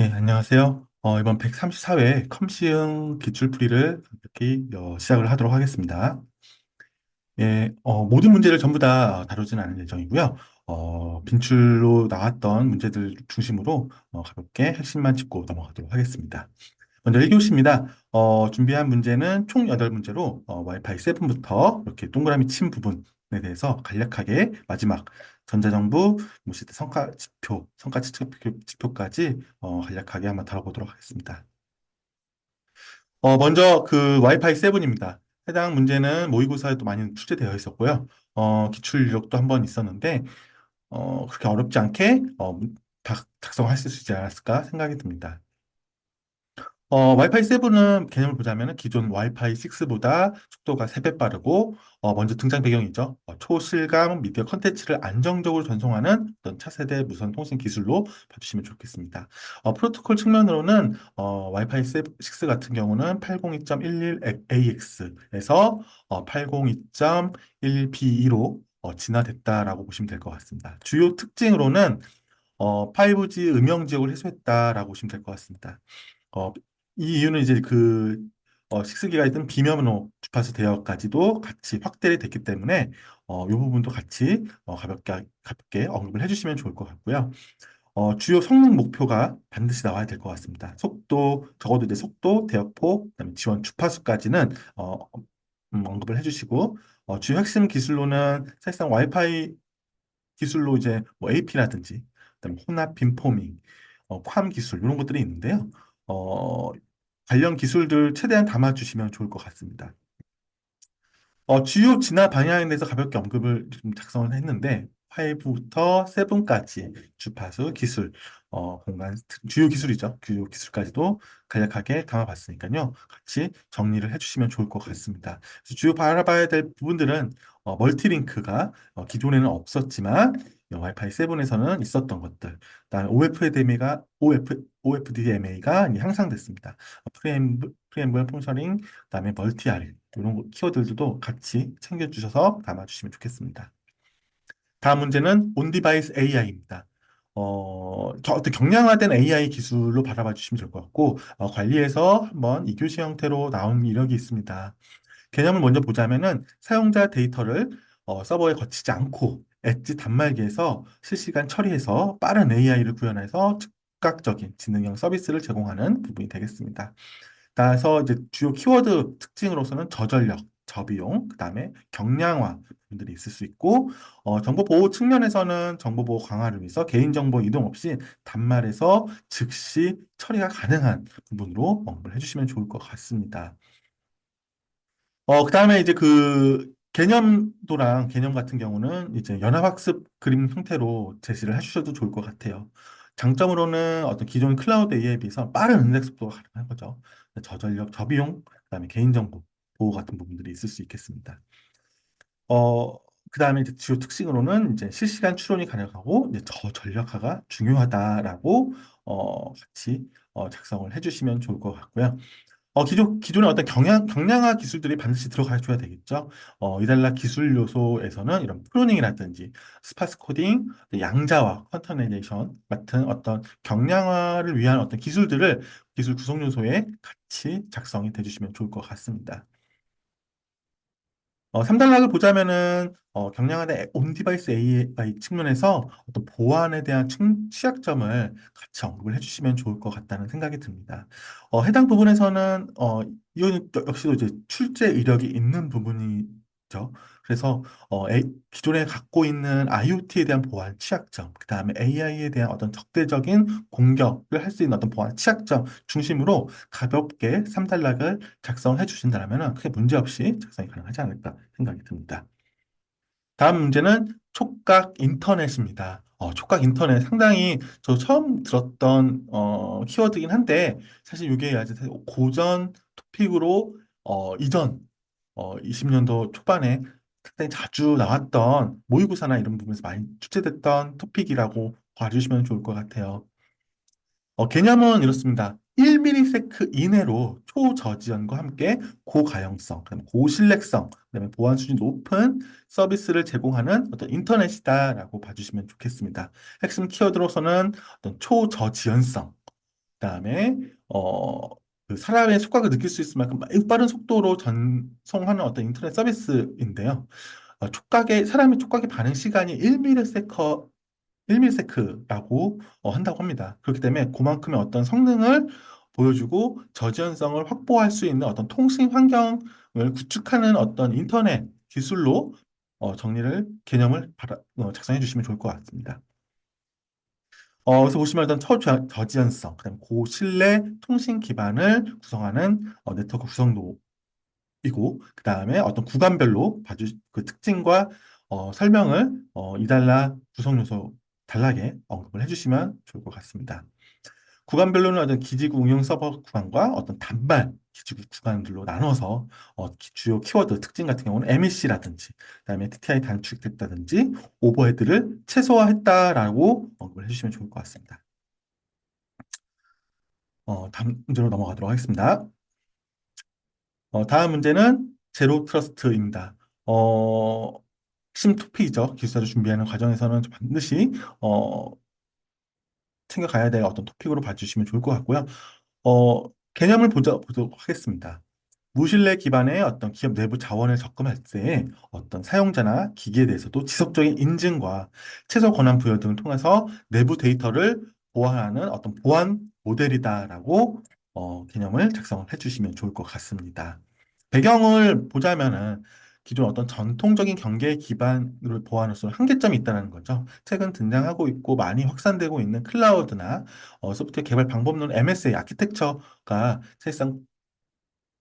네, 안녕하세요. 이번 134회 컴시응 기출풀이를 이렇게 시작을 하도록 하겠습니다. 예, 모든 문제를 전부 다 다루지는 않을 예정이고요. 빈출로 나왔던 문제들 중심으로 가볍게 핵심만 짚고 넘어가도록 하겠습니다. 먼저 1교시입니다. 준비한 문제는 총 8문제로 와이파이 7부터 이렇게 동그라미 친 부분에 대해서 간략하게 마지막 전자정부 무시대 성과 지표까지 간략하게 한번 다뤄보도록 하겠습니다. 먼저 그 와이파이 7입니다. 해당 문제는 모의고사에도 많이 출제되어 있었고요. 기출 이력도 한 번 있었는데 그렇게 어렵지 않게 작성할 수 있지 않았을까 생각이 듭니다. 와이파이 7은 개념을 보자면 기존 와이파이 6보다 속도가 3배 빠르고, 먼저 등장 배경이죠. 초실감 미디어 컨텐츠를 안정적으로 전송하는 어떤 차세대 무선 통신 기술로 봐주시면 좋겠습니다. 프로토콜 측면으로는 와이파이 6 같은 경우는 802.11ax에서 802.11b2로 진화됐다라고 보시면 될 것 같습니다. 주요 특징으로는 5G 음영 지역을 해소했다라고 보시면 될 것 같습니다. 어, 이 이유는 이제 그 식스기가 있던 비면로 주파수 대역까지도 같이 확대가 됐기 때문에 이 부분도 같이 가볍게 언급을 해주시면 좋을 것 같고요. 주요 성능 목표가 반드시 나와야 될 것 같습니다. 속도, 적어도 이제 속도, 대역폭, 그다음에 지원 주파수까지는 언급을 해주시고 주요 핵심 기술로는 사실상 와이파이 기술로 이제 뭐 AP라든지 그다음에 혼합 빔포밍, 괌 기술 이런 것들이 있는데요. 어, 관련 기술들 최대한 담아주시면 좋을 것 같습니다. 주요 진화 방향에 대해서 가볍게 언급을 좀 작성을 했는데 5부터 7까지 주파수 기술, 주요 기술이죠. 주요 기술까지도 간략하게 담아봤으니까요. 같이 정리를 해주시면 좋을 것 같습니다. 그래서 주요 바라봐야 될 부분들은 멀티링크가 기존에는 없었지만 와이파이 7에서는 있었던 것들, 그다음에 OFDMA가 향상됐습니다. 프리앰블 펑셔닝, 그다음에 멀티알 이런 키워드들도 같이 챙겨주셔서 담아주시면 좋겠습니다. 다음 문제는 온디바이스 AI입니다. 어떤 경량화된 AI 기술로 바라봐 주시면 좋을 것 같고 관리에서 한번 2교시 형태로 나온 이력이 있습니다. 개념을 먼저 보자면은 사용자 데이터를 서버에 거치지 않고 엣지 단말기에서 실시간 처리해서 빠른 AI를 구현해서 즉각적인 지능형 서비스를 제공하는 부분이 되겠습니다. 따라서 이제 주요 키워드 특징으로서는 저전력, 저비용, 그다음에 경량화 부분들이 있을 수 있고 정보 보호 측면에서는 정보 보호 강화를 위해서 개인정보 이동 없이 단말에서 즉시 처리가 가능한 부분으로 언급을 해주시면 좋을 것 같습니다. 그다음에 이제 그 개념도랑 개념 같은 경우는 이제 연합학습 그림 형태로 제시를 해주셔도 좋을 것 같아요. 장점으로는 어떤 기존 클라우드 AI에 비해서 빠른 응답 속도가 가능한 거죠. 저전력, 저비용, 그다음에 개인정보 보호 같은 부분들이 있을 수 있겠습니다. 그다음에 이제 주요 특징으로는 이제 실시간 추론이 가능하고 이제 저전력화가 중요하다라고 같이 작성을 해주시면 좋을 것 같고요. 기존의 어떤 경량화 기술들이 반드시 들어가줘야 되겠죠. 이달라 기술 요소에서는 이런 프로닝이라든지 스파스 코딩, 양자화, 컨터네이션 같은 어떤 경량화를 위한 어떤 기술 구성 요소에 같이 작성이 돼주시면 좋을 것 같습니다. 3단락을 보자면은 경량화된 온디바이스 AI 측면에서 어떤 보안에 대한 취약점을 같이 언급을 해주시면 좋을 것 같다는 생각이 듭니다. 해당 부분에서는 이건 역시도 이제 출제 이력이 있는 부분이죠. 그래서 기존에 갖고 있는 IoT에 대한 보안 취약점, 그 다음에 AI에 대한 어떤 적대적인 공격을 할 수 있는 어떤 보안 취약점 중심으로 가볍게 3단락을 작성해 주신다면 크게 문제없이 작성이 가능하지 않을까 생각이 듭니다. 다음 문제는 촉각 인터넷입니다. 촉각 인터넷 상당히 저 처음 들었던 키워드긴 한데 사실 이게 아주 고전 토픽으로 이전 20년도 초반에 상당히 자주 나왔던 모의고사나 이런 부분에서 많이 출제됐던 토픽이라고 봐주시면 좋을 것 같아요. 개념은 이렇습니다. 1ms 이내로 초저지연과 함께 고가용성, 그다음에 고신뢰성, 그다음에 보안 수준이 높은 서비스를 제공하는 어떤 인터넷이다라고 봐주시면 좋겠습니다. 핵심 키워드로서는 어떤 초저지연성, 그다음에 그 사람의 촉각을 느낄 수 있을 만큼 매우 빠른 속도로 전송하는 어떤 인터넷 서비스인데요. 사람의 촉각의 반응 시간이 1ms라고 한다고 합니다. 그렇기 때문에 그만큼의 어떤 성능을 보여주고 저지연성을 확보할 수 있는 어떤 통신 환경을 구축하는 어떤 인터넷 기술로 작성해 주시면 좋을 것 같습니다. 여기서 보시면 일단 저지연성, 그다음 고신뢰 통신 기반을 구성하는 네트워크 구성도이고, 그 다음에 어떤 구간별로 그 특징과 설명을 이달라 구성 요소 단락에 언급을 해주시면 좋을 것 같습니다. 구간별로는 어떤 기지국 운영 서버 구간과 어떤 단발 기지국 구간들로 나눠서 주요 키워드 특징 같은 경우는 MEC라든지 그다음에 TTI 단축됐다든지 오버헤드를 최소화했다라고 언급을 해주시면 좋을 것 같습니다. 다음 문제로 넘어가도록 하겠습니다. 다음 문제는 제로 트러스트입니다. 핵심 토픽이죠. 기술자를 준비하는 과정에서는 반드시 어, 챙겨가야 될 어떤 토픽으로 봐주시면 좋을 것 같고요. 개념을 보도록 하겠습니다. 무신뢰 기반의 어떤 기업 내부 자원을 접근할 때 어떤 사용자나 기기에 대해서도 지속적인 인증과 최소 권한 부여 등을 통해서 내부 데이터를 보완하는 어떤 보안 모델이다라고 개념을 작성을 해주시면 좋을 것 같습니다. 배경을 보자면은 기존 어떤 전통적인 경계 기반으로 보완으로서 한계점이 있다는 거죠. 최근 등장하고 있고 많이 확산되고 있는 클라우드나 소프트웨어 개발 방법론 MSA 아키텍처가 사실상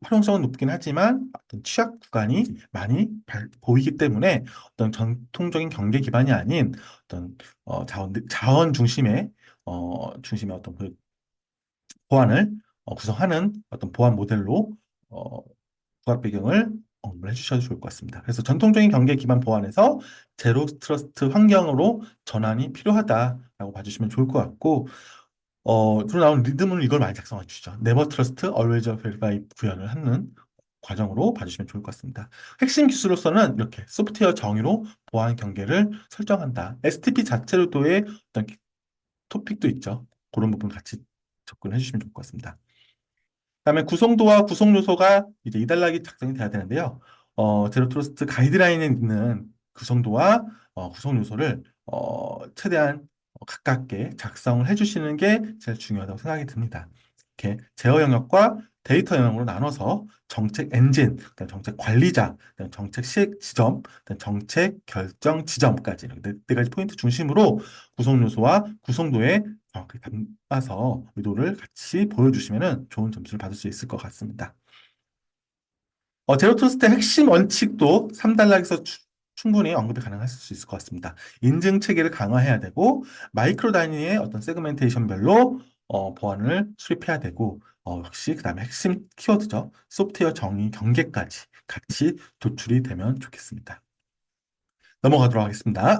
활용성은 높긴 하지만 어떤 취약 구간이 많이 보이기 때문에 어떤 전통적인 경계 기반이 아닌 어떤 자원 중심의 어떤 그 보안을 구성하는 어떤 보안 모델로 어, 부각 배경을 언급을 해주셔도 좋을 것 같습니다. 그래서 전통적인 경계 기반 보안에서 제로 트러스트 환경으로 전환이 필요하다라고 봐주시면 좋을 것 같고, 주로 나오는 리듬은 이걸 많이 작성해 주시죠. Never Trust, Always Verify 구현을 하는 과정으로 봐주시면 좋을 것 같습니다. 핵심 기술로서는 이렇게 소프트웨어 정의로 보안 경계를 설정한다. STP 자체로도의 어떤 토픽도 있죠. 그런 부분 같이 접근해 주시면 좋을 것 같습니다. 그다음에 구성도와 구성 요소가 이제 이달락이 작성이 돼야 되는데요. 제로 트러스트 가이드라인에 있는 구성도와 구성 요소를 최대한 가깝게 작성을 해주시는 게 제일 중요하다고 생각이 듭니다. 이렇게 제어 영역과 데이터 영역으로 나눠서 정책 엔진, 그다음 정책 관리자, 그다음 정책 시행 지점, 그다음 정책 결정 지점까지 이렇게 네 가지 포인트 중심으로 구성 요소와 구성도에 정확히 담아서 의도를 같이 보여주시면 좋은 점수를 받을 수 있을 것 같습니다. 제로 트러스트의 핵심 원칙도 3단락에서 충분히 언급이 가능할 수 있을 것 같습니다. 인증 체계를 강화해야 되고 마이크로 단위의 어떤 세그멘테이션별로 보안을 수립해야 되고 역시 그다음에 핵심 키워드죠. 소프트웨어 정의 경계까지 같이 도출이 되면 좋겠습니다. 넘어가도록 하겠습니다.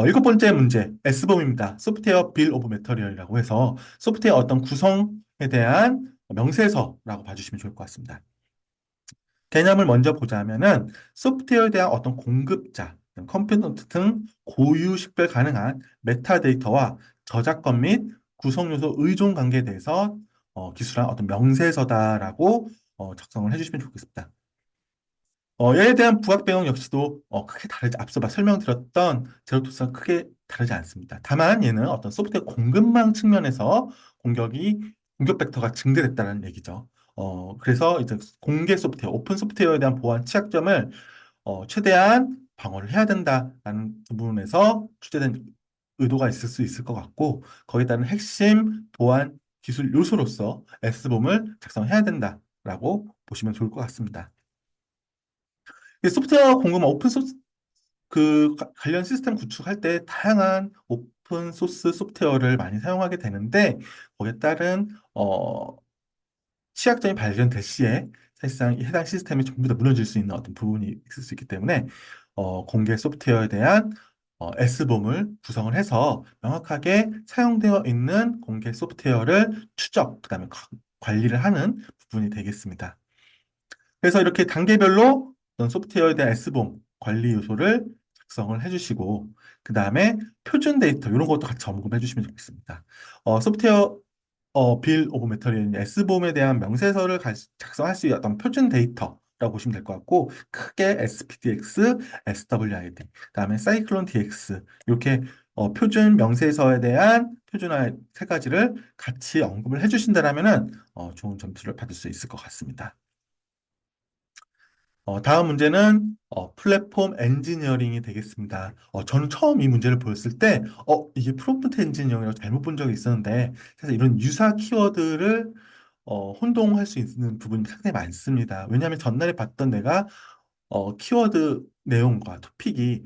일곱 번째 문제, S범입니다. 소프트웨어 빌 오브 메터리얼이라고 해서 소프트웨어 어떤 구성에 대한 명세서라고 봐주시면 좋을 것 같습니다. 개념을 먼저 보자면은 소프트웨어에 대한 어떤 공급자, 컴포넌트 등 고유 식별 가능한 메타데이터와 저작권 및 구성 요소 의존 관계에 대해서 기술한 어떤 명세서다라고 작성을 해주시면 좋겠습니다. 얘에 대한 부각 배경 역시도 크게 다르지, 앞서 설명드렸던 제로투스랑 크게 다르지 않습니다. 다만 얘는 어떤 소프트웨어 공급망 측면에서 공격 벡터가 증대됐다는 얘기죠. 그래서 이제 공개 소프트웨어, 오픈 소프트웨어에 대한 보안 취약점을 최대한 방어를 해야 된다라는 부분에서 추제된 의도가 있을 수 있을 것 같고, 거기에 따른 핵심 보안 기술 요소로서 S봄을 작성해야 된다라고 보시면 좋을 것 같습니다. 소프트웨어 공급망 오픈 소스 관련 시스템 구축할 때 다양한 오픈 소스 소프트웨어를 많이 사용하게 되는데 거기에 따른 취약점이 발견될 시에 사실상 이 해당 시스템이 전부 다 무너질 수 있는 어떤 부분이 있을 수 있기 때문에 공개 소프트웨어에 대한 S봄을 구성을 해서 명확하게 사용되어 있는 공개 소프트웨어를 추적, 그다음에 관리를 하는 부분이 되겠습니다. 그래서 이렇게 단계별로 어떤 소프트웨어에 대한 S봄 관리 요소를 작성을 해주시고, 그 다음에 표준 데이터, 이런 것도 같이 점검해 주시면 좋겠습니다. 소프트웨어 빌 오브 메터리얼, S봄에 대한 명세서를 작성할 수 있는 어떤 표준 데이터라고 보시면 될 것 같고, 크게 SPDX, SWID, 그다음에 사이클론 DX, 이렇게 표준 명세서에 대한 표준화 세 가지를 같이 언급을 해주신다라면은 좋은 점수를 받을 수 있을 것 같습니다. 다음 문제는 플랫폼 엔지니어링이 되겠습니다. 저는 처음 이 문제를 보였을 때, 이게 프롬프트 엔지니어링이라고 잘못 본 적이 있었는데, 사실 이런 유사 키워드를 혼동할 수 있는 부분이 상당히 많습니다. 왜냐하면 전날에 봤던 내가 키워드 내용과 토픽이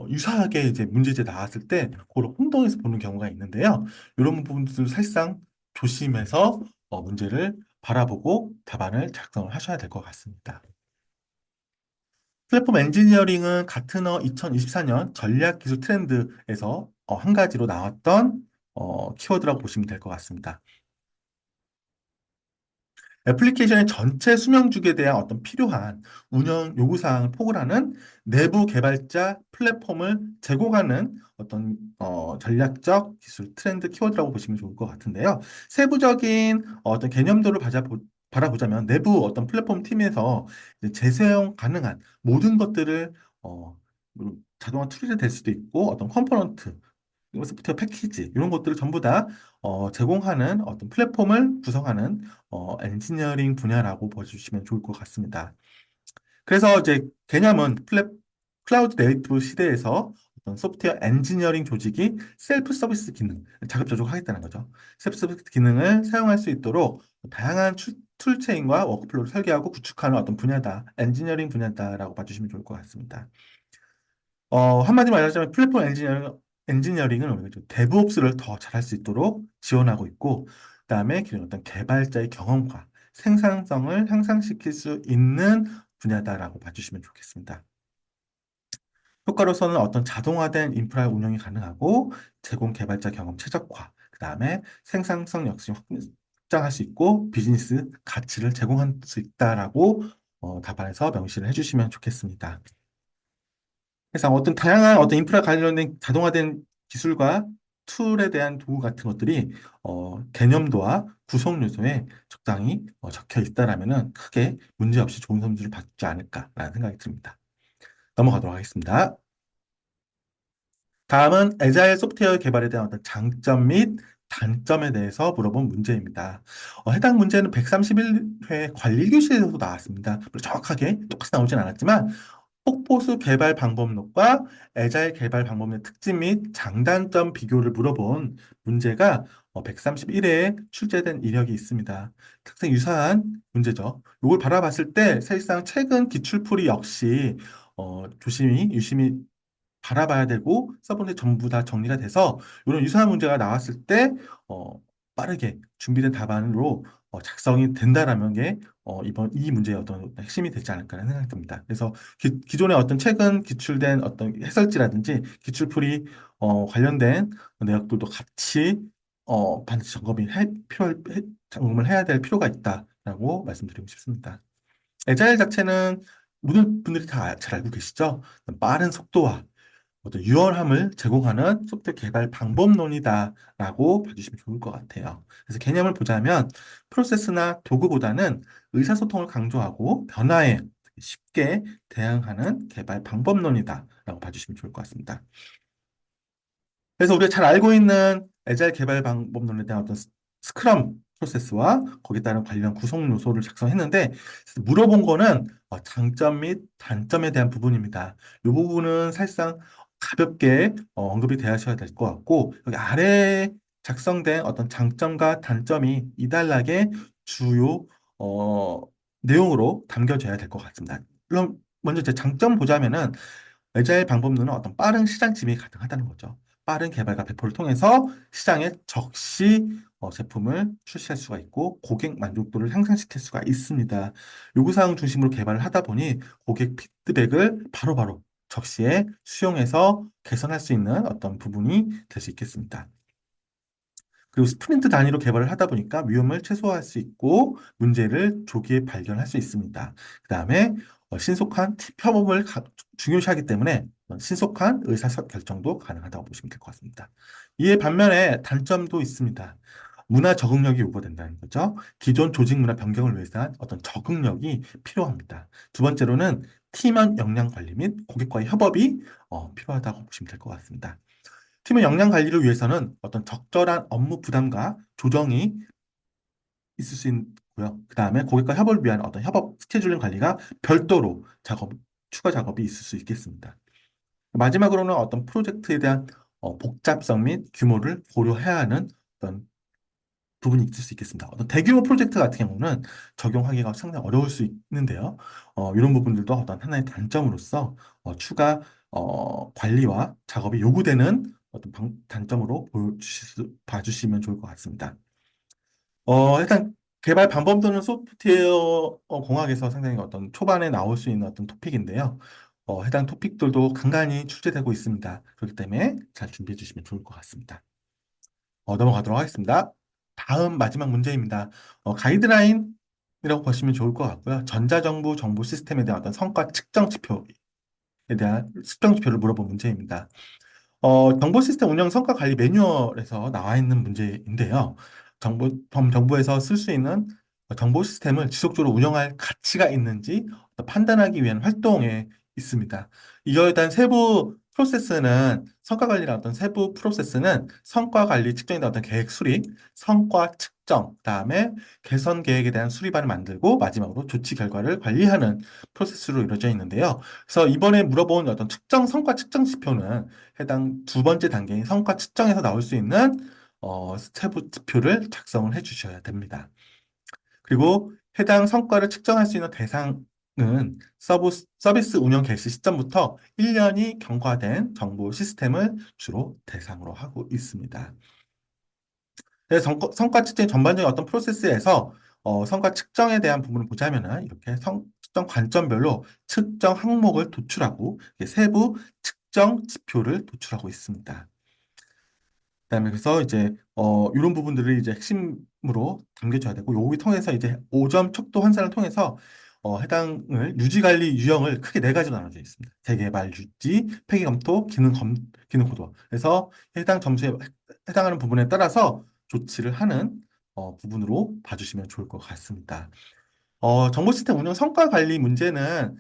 유사하게 이제 문제지에 나왔을 때 그걸 혼동해서 보는 경우가 있는데요. 이런 부분들 사실상 조심해서 문제를 바라보고 답안을 작성을 하셔야 될 것 같습니다. 플랫폼 엔지니어링은 가트너 2024년 전략 기술 트렌드에서 한 가지로 나왔던 키워드라고 보시면 될 것 같습니다. 애플리케이션의 전체 수명 주기에 대한 어떤 필요한 운영 요구사항을 포괄하는 내부 개발자 플랫폼을 제공하는 어떤 전략적 기술 트렌드 키워드라고 보시면 좋을 것 같은데요. 세부적인 어떤 개념도를 바라보자면 내부 어떤 플랫폼 팀에서 이제 재사용 가능한 모든 것들을 자동화 처리가 될 수도 있고 어떤 컴포넌트 소프트웨어 패키지 이런 것들을 전부 다 제공하는 어떤 플랫폼을 구성하는 엔지니어링 분야라고 봐주시면 좋을 것 같습니다. 그래서 이제 개념은 클라우드 네이티브 시대에서 어떤 소프트웨어 엔지니어링 조직이 셀프 서비스 기능, 자급자족하겠다는 거죠. 셀프 서비스 기능을 사용할 수 있도록 다양한 툴체인과 워크플로우를 설계하고 구축하는 어떤 분야다, 엔지니어링 분야다라고 봐주시면 좋을 것 같습니다. 한마디로 말하자면 플랫폼 엔지니어링은 우리가 좀 데브옵스를 더 잘할 수 있도록 지원하고 있고, 그다음에 기존 어떤 개발자의 경험과 생산성을 향상시킬 수 있는 분야다라고 봐주시면 좋겠습니다. 효과로서는 어떤 자동화된 인프라 운영이 가능하고, 제공 개발자 경험 최적화, 그다음에 생산성 역시 확장할 수 있고, 비즈니스 가치를 제공할 수 있다라고 답안에서 명시를 해주시면 좋겠습니다. 그래서 어떤 다양한 어떤 인프라 관련된 자동화된 기술과 툴에 대한 도구 같은 것들이 개념도와 구성 요소에 적당히 적혀 있다라면은 크게 문제 없이 좋은 점수를 받지 않을까라는 생각이 듭니다. 넘어가도록 하겠습니다. 다음은 애자일 소프트웨어 개발에 대한 어떤 장점 및 단점에 대해서 물어본 문제입니다. 해당 문제는 131회 관리 교실에서도 나왔습니다. 물론 정확하게 똑같이 나오진 않았지만 폭포수 개발 방법론과 애자일 개발 방법의 특징 및 장단점 비교를 물어본 문제가 131회에 출제된 이력이 있습니다. 특성 유사한 문제죠. 이걸 바라봤을 때 사실상 최근 기출풀이 역시 조심히 유심히 바라봐야 되고 서브넷 전부 다 정리가 돼서 이런 유사한 문제가 나왔을 때 어, 빠르게 준비된 답안으로 작성이 된다라는 게 이번 이 문제의 어떤 핵심이 되지 않을까라는 생각이 듭니다. 그래서 기존의 어떤 최근 기출된 어떤 해설지라든지 기출풀이 관련된 내역들도 같이 반드시 점검을 해야 될 필요가 있다라고 말씀드리고 싶습니다. 에자일 자체는 모든 분들이 다 잘 알고 계시죠? 빠른 속도와 어떤 유연함을 제공하는 소프트웨어 개발 방법론이다라고 봐주시면 좋을 것 같아요. 그래서 개념을 보자면 프로세스나 도구보다는 의사소통을 강조하고 변화에 쉽게 대응하는 개발 방법론이다라고 봐주시면 좋을 것 같습니다. 그래서 우리가 잘 알고 있는 애자일 개발 방법론에 대한 어떤 스크럼 프로세스와 거기에 따른 관련 구성 요소를 작성했는데 물어본 거는 장점 및 단점에 대한 부분입니다. 이 부분은 사실상 가볍게 언급이 되셔야 될 것 같고 여기 아래에 작성된 어떤 장점과 단점이 이달락의 주요 어, 내용으로 담겨져야 될 것 같습니다. 그럼 먼저 제 장점 보자면은 애자일 방법론은 어떤 빠른 시장 진입이 가능하다는 거죠. 빠른 개발과 배포를 통해서 시장에 적시 제품을 출시할 수가 있고 고객 만족도를 향상시킬 수가 있습니다. 요구사항 중심으로 개발을 하다 보니 고객 피드백을 바로바로 적시에 수용해서 개선할 수 있는 어떤 부분이 될 수 있겠습니다. 그리고 스프린트 단위로 개발을 하다 보니까 위험을 최소화할 수 있고 문제를 조기에 발견할 수 있습니다. 그 다음에 신속한 협업을 중요시하기 때문에 신속한 의사결정도 가능하다고 보시면 될 것 같습니다. 이에 반면에 단점도 있습니다. 문화 적응력이 요구된다는 거죠. 기존 조직 문화 변경을 위해서 어떤 적응력이 필요합니다. 두 번째로는 팀원 역량 관리 및 고객과의 협업이 필요하다고 보시면 될 것 같습니다. 팀의 역량 관리를 위해서는 어떤 적절한 업무 부담과 조정이 있을 수 있고요. 그 다음에 고객과 협업을 위한 어떤 협업 스케줄링 관리가 별도로 추가 작업이 있을 수 있겠습니다. 마지막으로는 어떤 프로젝트에 대한 복잡성 및 규모를 고려해야 하는 어떤 부분이 있을 수 있겠습니다. 어떤 대규모 프로젝트 같은 경우는 적용하기가 상당히 어려울 수 있는데요. 이런 부분들도 어떤 하나의 단점으로서 추가 관리와 작업이 요구되는 어떤 단점으로 봐주시면 좋을 것 같습니다. 일단 개발 방법 또는 소프트웨어 공학에서 상당히 어떤 초반에 나올 수 있는 어떤 토픽인데요. 해당 토픽들도 간간히 출제되고 있습니다. 그렇기 때문에 잘 준비해 주시면 좋을 것 같습니다. 넘어가도록 하겠습니다. 다음 마지막 문제입니다. 가이드라인이라고 보시면 좋을 것 같고요. 전자정부 정보 시스템에 대한 어떤 성과 측정 지표에 대한 측정 지표를 물어본 문제입니다. 정보 시스템 운영 성과 관리 매뉴얼에서 나와 있는 문제인데요. 정부에서 쓸 수 있는 정보 시스템을 지속적으로 운영할 가치가 있는지 판단하기 위한 활동에 있습니다. 이거에 대한 세부 프로세스는 성과 관리라 어떤 세부 프로세스는 성과 관리 측정에 대한 어떤 계획 수립, 성과 측정, 그다음에 개선 계획에 대한 수립안을 만들고 마지막으로 조치 결과를 관리하는 프로세스로 이루어져 있는데요. 그래서 이번에 물어본 어떤 성과 측정 지표는 해당 두 번째 단계인 성과 측정에서 나올 수 있는 세부 지표를 작성을 해 주셔야 됩니다. 그리고 해당 성과를 측정할 수 있는 대상은 서비스 운영 개시 시점부터 1년이 경과된 정보 시스템을 주로 대상으로 하고 있습니다. 그래서 성과 측정의 전반적인 어떤 프로세스에서 성과 측정에 대한 부분을 보자면은 이렇게 측정 관점별로 측정 항목을 도출하고 세부 측정 지표를 도출하고 있습니다. 그다음에 그래서 이제 이런 부분들을 이제 핵심으로 담겨줘야 되고 요기 통해서 이제 5점 척도 환산을 통해서 해당을 유지 관리 유형을 크게 네 가지로 나눠져 있습니다. 재개발 유지, 폐기 검토, 기능 고도. 그래서 해당 점수에 해당하는 부분에 따라서 조치를 하는 부분으로 봐주시면 좋을 것 같습니다. 정보 시스템 운영 성과 관리 문제는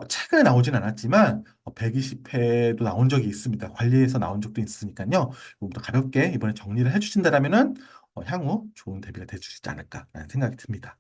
최근에 나오진 않았지만 120회도 나온 적이 있습니다. 관리에서 나온 적도 있으니까요. 조금 더 가볍게 이번에 정리를 해주신다면은 향후 좋은 대비가 될 수 있지 않을까라는 생각이 듭니다.